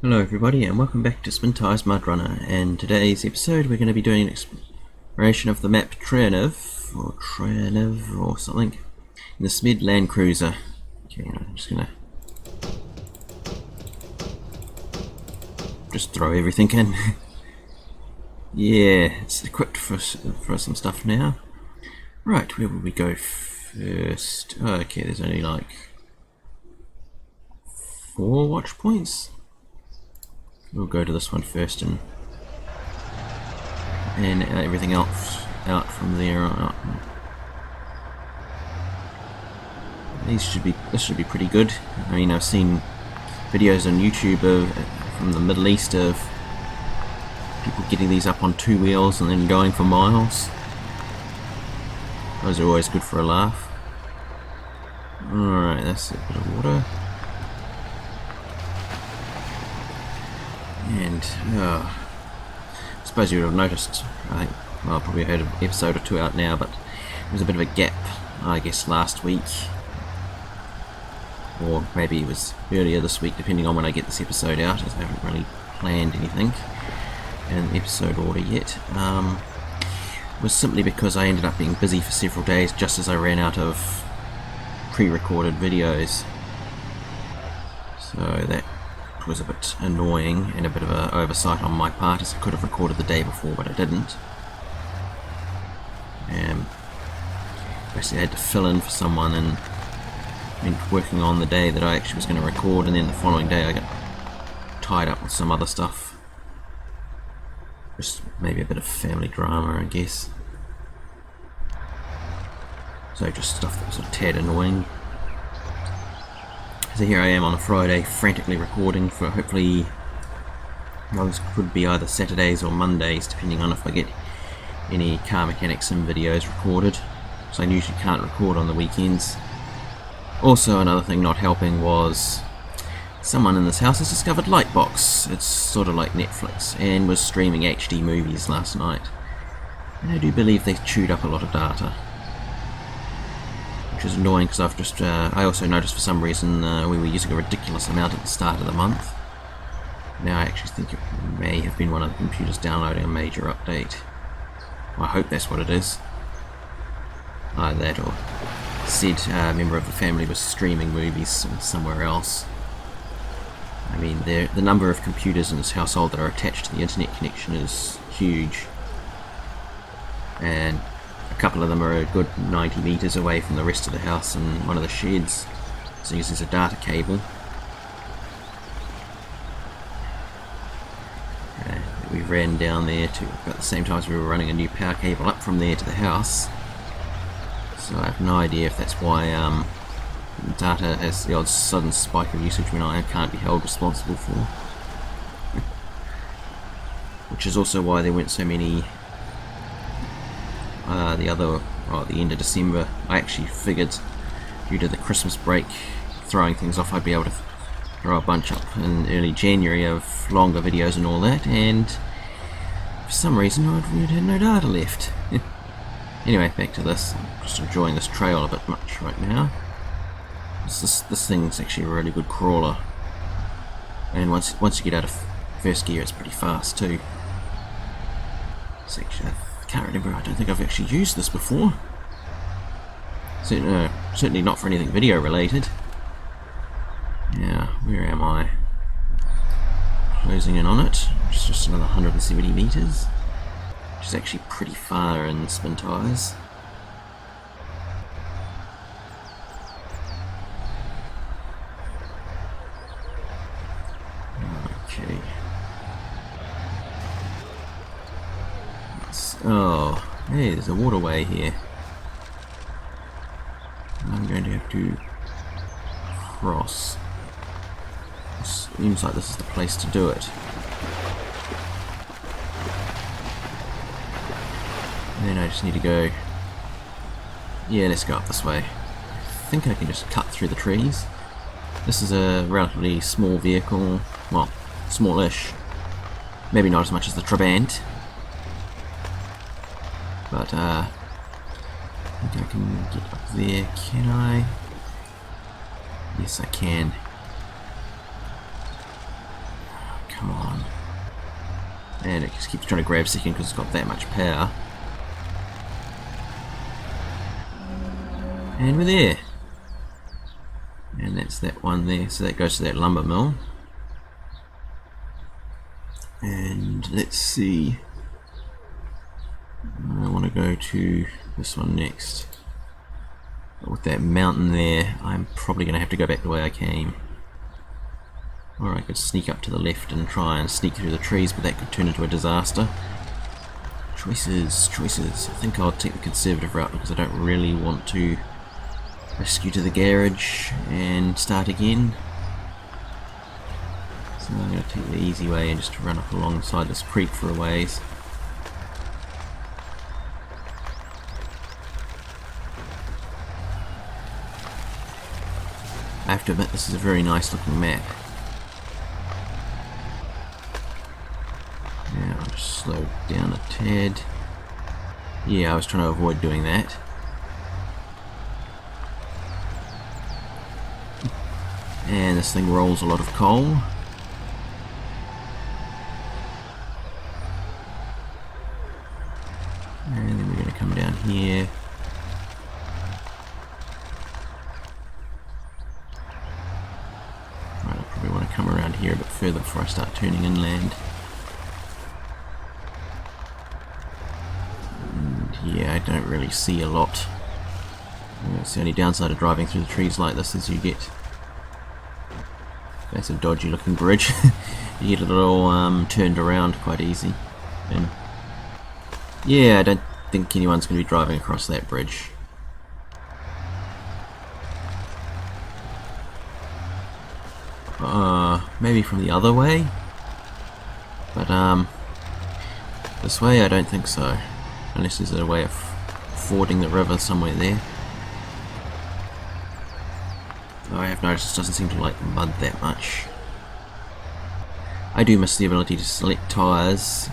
Hello everybody and welcome back to Spintires Mudrunner, and today's episode we're going to be doing an exploration of the map Troyaniv or something in the SMED Land Cruiser. Okay, I'm just going to throw everything in. Yeah, it's equipped for some stuff now. Right, where will we go first? Oh, okay, there's only like 4 watch points. We'll go to this one first and everything else out from there on up. This should be pretty good. I mean, I've seen videos on YouTube from the Middle East of people getting these up on 2 wheels and then going for miles. Those are always good for a laugh. Alright, that's a bit of water. And I suppose you would have noticed, I think, well, I probably heard an episode or 2 out now, but there was a bit of a gap, I guess, last week, or maybe it was earlier this week, depending on when I get this episode out, as I haven't really planned anything in episode order yet. Was simply because I ended up being busy for several days just as I ran out of pre-recorded videos, so that was a bit annoying and a bit of an oversight on my part, as I could have recorded the day before but I didn't. Basically I had to fill in for someone and working on the day that I actually was going to record, and then the following day I got tied up with some other stuff. Just maybe a bit of family drama, I guess. So just stuff that was a tad annoying. So here I am on a Friday, frantically recording for hopefully, well, this could be either Saturdays or Mondays, depending on if I get any car mechanics sim videos recorded. So I usually can't record on the weekends. Also, another thing not helping was someone in this house has discovered Lightbox. It's sort of like Netflix, and was streaming HD movies last night. And I do believe they chewed up a lot of data, which is annoying because I've just, I also noticed for some reason we were using a ridiculous amount at the start of the month. Now I actually think it may have been one of the computers downloading a major update. I hope that's what it is. Either that or said a member of the family was streaming movies somewhere else. I mean, the number of computers in this household that are attached to the internet connection is huge. And a couple of them are a good 90 meters away from the rest of the house in one of the sheds, so it uses a data cable. We ran down there to about the same time as we were running a new power cable up from there to the house. So I have no idea if that's why data has the odd sudden spike of usage when I can't be held responsible for. Which is also why there weren't so many the end of December. I actually figured, due to the Christmas break throwing things off, I'd be able to throw a bunch up in early January of longer videos and all that, and for some reason I had no data left. Anyway, back to this. I'm just enjoying this trail a bit much right now. This thing's actually a really good crawler, and once you get out of first gear it's pretty fast too. It's actually, I can't remember, I don't think I've actually used this before. Certainly not for anything video related. Yeah, where am I? Closing in on it. Just another 170 meters, which is actually pretty far in Spintires. Okay. Oh, hey, there's a waterway here. I'm going to have to cross. Seems like this is the place to do it. And then I just need to go... Yeah, let's go up this way. I think I can just cut through the trees. This is a relatively small vehicle. Well, smallish. Maybe not as much as the Trabant. But, I think I can get up there, can I? Yes, I can. come on. And it just keeps trying to grab second because it's got that much power. And we're there. And that's that one there. So that goes to that lumber mill. And let's see. I want to go to this one next. But with that mountain there, I'm probably going to have to go back the way I came. Or I could sneak up to the left and try and sneak through the trees, but that could turn into a disaster. Choices, choices. I think I'll take the conservative route because I don't really want to rescue to the garage and start again. So I'm going to take the easy way and just run up alongside this creek for a ways. I have to admit, this is a very nice looking map. Now I'll just slow down a tad. Yeah, I was trying to avoid doing that. And this thing rolls a lot of coal. And then we're going to come down here. Right, I probably want to come around here a bit further before I start turning inland. And yeah, I don't really see a lot. That's the only downside of driving through the trees like this is you get... That's a dodgy looking bridge. You get a little turned around quite easy. And yeah, I don't think anyone's going to be driving across that bridge. Maybe from the other way, but this way I don't think so, unless there's a way of fording the river somewhere there. Though I have noticed it doesn't seem to like the mud that much. I do miss the ability to select tyres,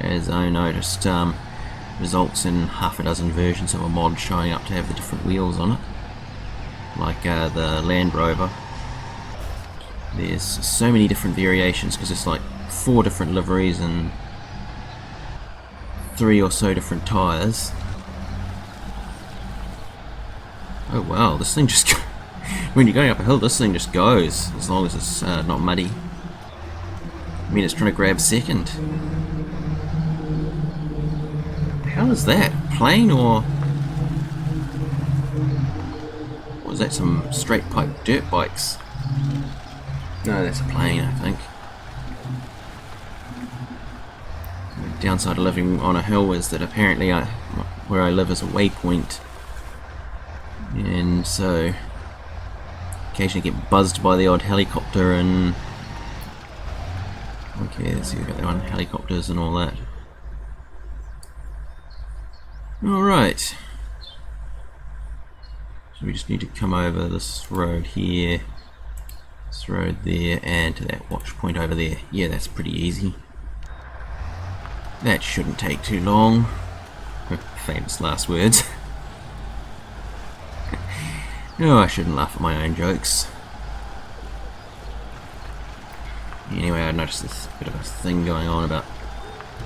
as I noticed results in half a dozen versions of a mod showing up to have the different wheels on it, like the Land Rover. There's so many different variations because it's like 4 different liveries and 3 or so different tyres. Oh wow, this thing just when you're going up a hill, this thing just goes, as long as it's not muddy. I mean, it's trying to grab second. What the hell is that? Plane or... was that some straight pipe dirt bikes? No, that's a plane, I think. The downside of living on a hill is that apparently where I live is a waypoint. And so occasionally get buzzed by the odd helicopter and... okay, let's see, we've got the one helicopters and all that. Alright. So we just need to come over this road here, this road there, and to that watch point over there. Yeah, that's pretty easy. That shouldn't take too long. Famous last words. No, I shouldn't laugh at my own jokes. Anyway, I noticed this bit of a thing going on about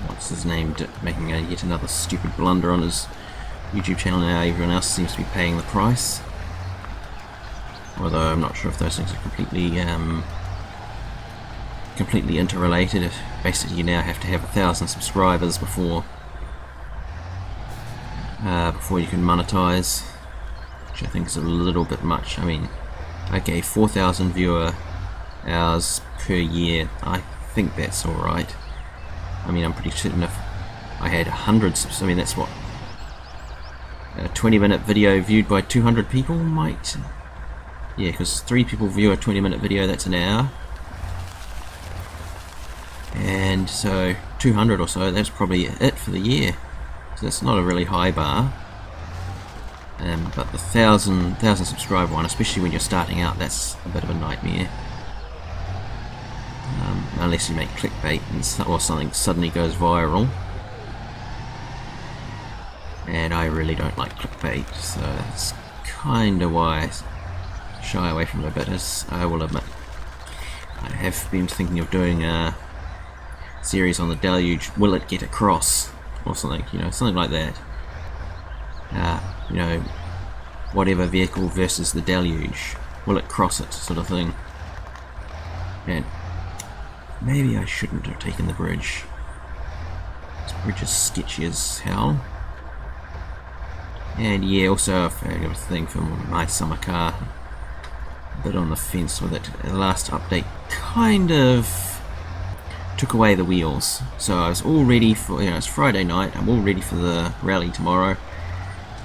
what's his name making yet another stupid blunder on his YouTube channel. Now everyone else seems to be paying the price. Although I'm not sure if those things are completely interrelated. If basically you now have to have 1,000 subscribers before you can monetize, which I think is a little bit much. I mean, okay, 4,000 viewer hours per year, I think that's alright. I mean, I'm pretty certain if I had 100 subs, I mean that's what, a 20-minute video viewed by 200 people might... yeah, because 3 people view a 20-minute video, that's an hour. And so 200 or so, that's probably it for the year. So that's not a really high bar. But the 1,000 subscriber one, especially when you're starting out, that's a bit of a nightmare. Unless you make clickbait or something suddenly goes viral. And I really don't like clickbait, so that's kind of why I shy away from it a bit, as I will admit. I have been thinking of doing a series on the deluge. Will it get across, or something? You know, something like that. You know, whatever vehicle versus the deluge, will it cross it, sort of thing. And maybe I shouldn't have taken the bridge. This bridge is sketchy as hell. And yeah, also I've got a thing for my summer car. A bit on the fence with it. The last update kind of took away the wheels. So I was all ready for, you know, it's Friday night, I'm all ready for the rally tomorrow.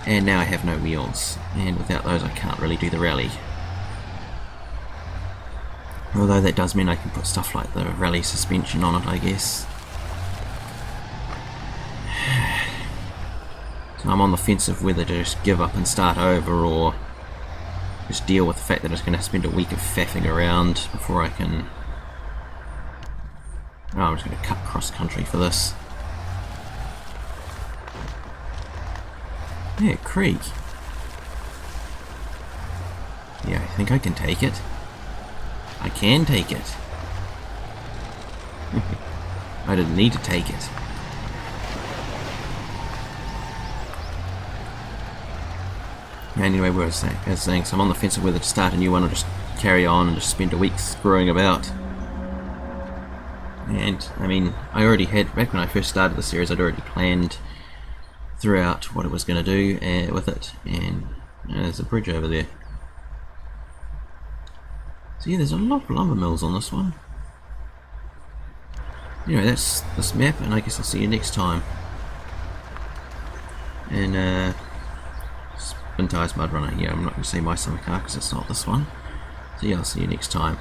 And now I have no wheels. And without those I can't really do the rally. Although that does mean I can put stuff like the rally suspension on it, I guess. So I'm on the fence of whether to just give up and start over, or just deal with the fact that I'm going to spend a week of faffing around before I can... Oh, I'm just going to cut cross country for this. Yeah, creek. Yeah, I think I can take it. I can take it. I didn't need to take it. Anyway, what was I saying? So I'm on the fence of whether to start a new one or just carry on and just spend a week screwing about. And, I mean, I already had, back when I first started the series, I'd already planned throughout what it was going to do with it. And there's a bridge over there. So yeah, there's a lot of lumber mills on this one. Anyway, that's this map, and I guess I'll see you next time. And Spintires Mudrunner. Yeah, I'm not going to say my summer car because it's not this one. So yeah, I'll see you next time.